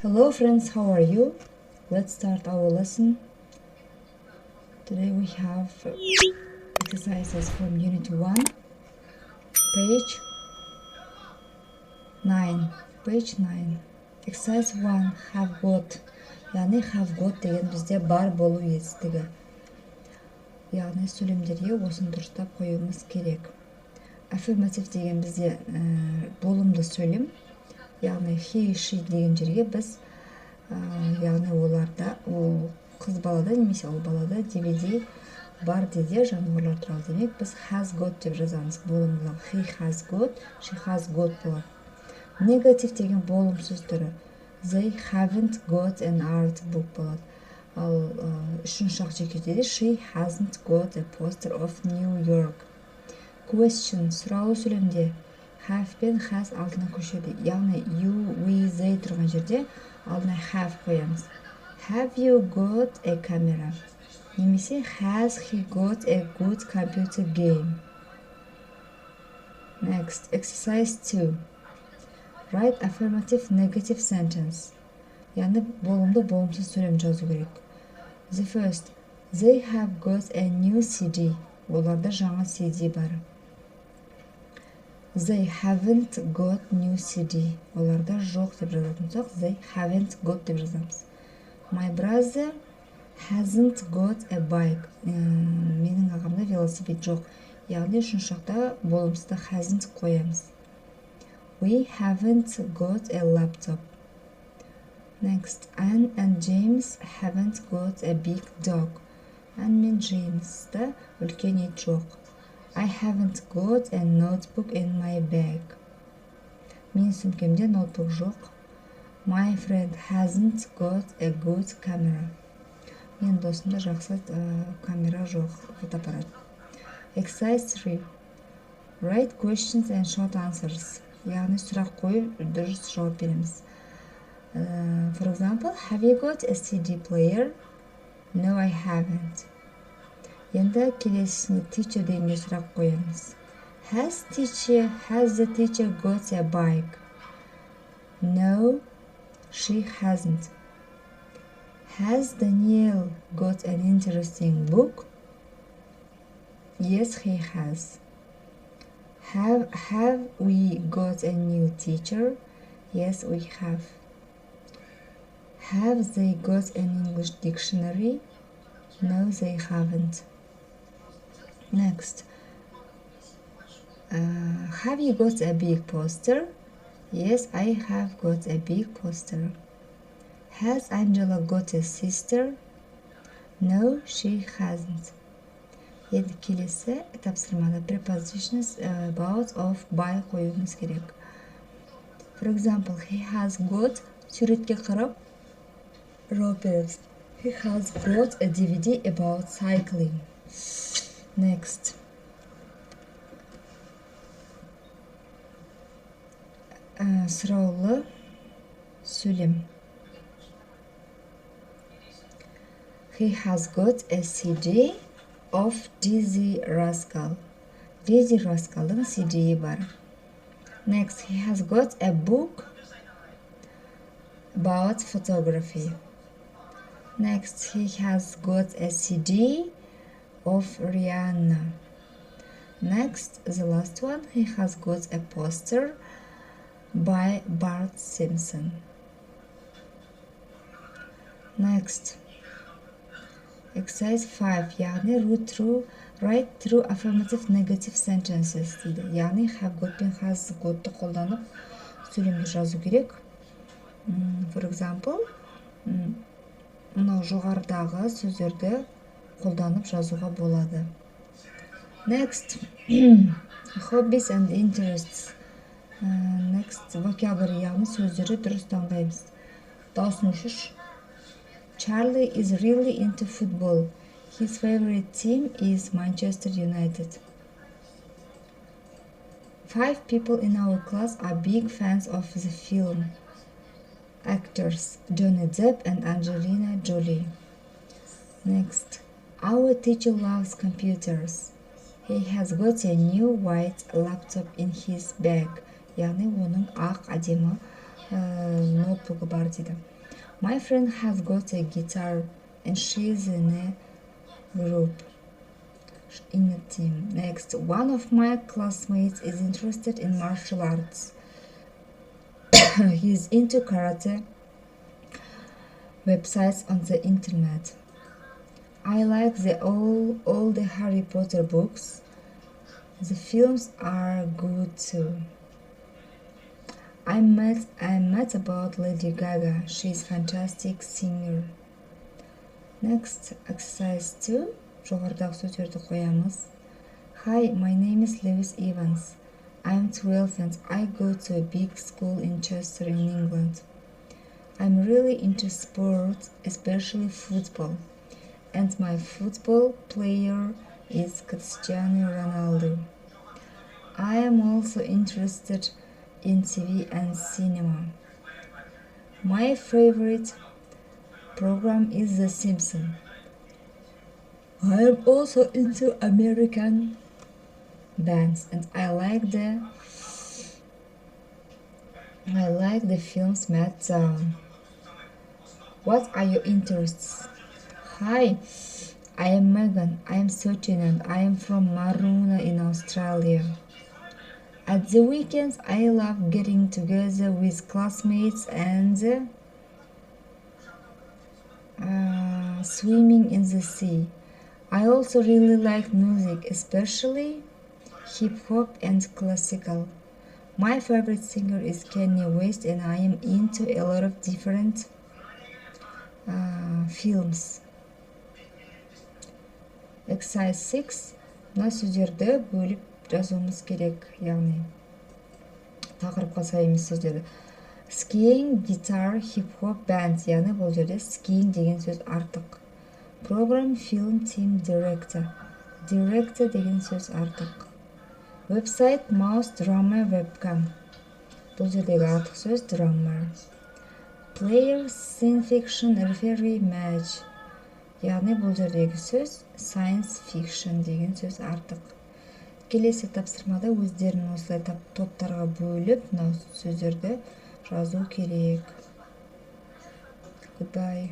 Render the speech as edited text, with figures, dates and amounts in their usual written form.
Hello friends, how are you? Let's start our lesson. Today we have exercises from Unit 1, page 9. Page 9. Exercise 1, have got. Яғни have got деген бізде бар болу етістігі. Яғни сөйлемдерге осыны дұрыстап қоюымыз керек. Affirmative деген бізде болымды сөйлем. Яғни he, she деген жерге біз яғни оларда, ол қыз балада немесе ол балада DVD бар деде жануарлар туралы демек біз has got деп жазамыз. Болымдылығы he has got, she has got болады. Negative деген болымсыз түрі. They haven't got an art book болады. Ал үшінші шақ жекеде she hasn't got a poster of New York. Question, сұраулы сөйлемде have пен has алдына көшеді. Яғни you, we, they тұрған жерде алдына have қоямыз. Have you got a camera? Немесе has he got a good computer game? Next, exercise 2. Write affirmative negative sentence. Яғни болымды болымсыз сөйлем жазу керек. The first, they have got a new CD. Оларда жаңа CD бар. They haven't got new CD. Оларда жоқ деп жазатын болсақ, they haven't got деп жазамыз. My brother hasn't got a bike. Менің ағамда велосипед жоқ. Яғни үшінші шақта болымсызда hasn't қоямыз. We haven't got a laptop. Next, Anne and James haven't got a big dog. Anne мен James'да үлкен ит жоқ. I haven't got a notebook in my bag. Менің сөмкемде ноутбук жоқ. My friend hasn't got a good camera. Менің досымда жақсы камера жоқ, фотоаппарат. Exercise 3. Write questions and short answers. Яғни сұрақ қойып, дұрыс жауап береміз. For example, have you got a CD player? No, I haven't. Енді келесісіне teacher дегенге сұрақ қоямыз. Has the teacher got a bike? No, she hasn't. Has Daniel got an interesting book? Yes, he has. Have we got a new teacher? Yes, we have. Have they got an English dictionary? No, they haven't. Next, have you got a big poster? Yes, I have got a big poster. Has Angela got a sister? No, she hasn't. Енді келесі тапсырмада prepositions about, of, by қоюымыз керек. For example, he has got, суретке қарап жауап береміз. He has got a DVD about cycling. Next. Сұраулы сөйлем. He has got a CD of Dizzy Rascal. Dizzy Rascal'dың CD-yi бар. Next, he has got a book about photography. Next, he has got a CD of Rihanna. Next, the last one, he has got a poster by Bart Simpson. Next, exercise 5, яғни write through affirmative negative sentences дейді. Яғни have got пен has got'ты қолданып сөйлемді жазу керек. For example, мынау жоғарыдағы сөздерді қолданып жазуға болады. Next, hobbies and interests. Next, vocabulary яғни сөздері дұрыс таңдаймыз. Дауысын өшір. Charlie is really into football. His favorite team is Manchester United. 5 people in our class are big fans of the film. Actors Johnny Depp and Angelina Jolie. Next, our teacher loves computers. He has got a new white laptop in his bag. Яғни оның ақ әдемі ноутбугі бар дейді. My friend has got a guitar and she's in a group, in a team. Next, one of my classmates is interested in martial arts. He's into karate websites on the internet. I like all the Harry Potter books. The films are good too. I met about Lady Gaga. She's fantastic singer. Next, exercise 2. Жоғарыдағы сөздерді қоямыз. Hi, my name is Lewis Evans. I'm 12 and I go to a big school in Chester in England. I'm really into sports, especially football. And my football player is Cristiano Ronaldo. I am also interested in TV and cinema. My favorite program is The Simpsons. I am also into American bands and I like the films Matt Down. What are your interests? Hi, I am Megan. I am 13 and I am from Maroona in Australia. At the weekends, I love getting together with classmates and swimming in the sea. I also really like music, especially hip-hop and classical. My favorite singer is Kanye West and I am into a lot of different films. Exercise 6. Мына сөздерді бөліп жазуымыз керек, яғни тақырыпқа сай емес сөздерді. Skiing, guitar, hip-hop, band, яғни бұл жерде skiing деген сөз артық. Program, film, team, director. Director деген сөз артық. Website, mouse, drummer, webcam. Бұл жердегі артық сөз drummer. Player, scene fiction, referee, match. Яғни бұл жердегі сөз science fiction деген сөз артық. Келесі тапсырмада өздерін осылай топтарға бөліп, мына сөздерді жазу керек. Goodbye.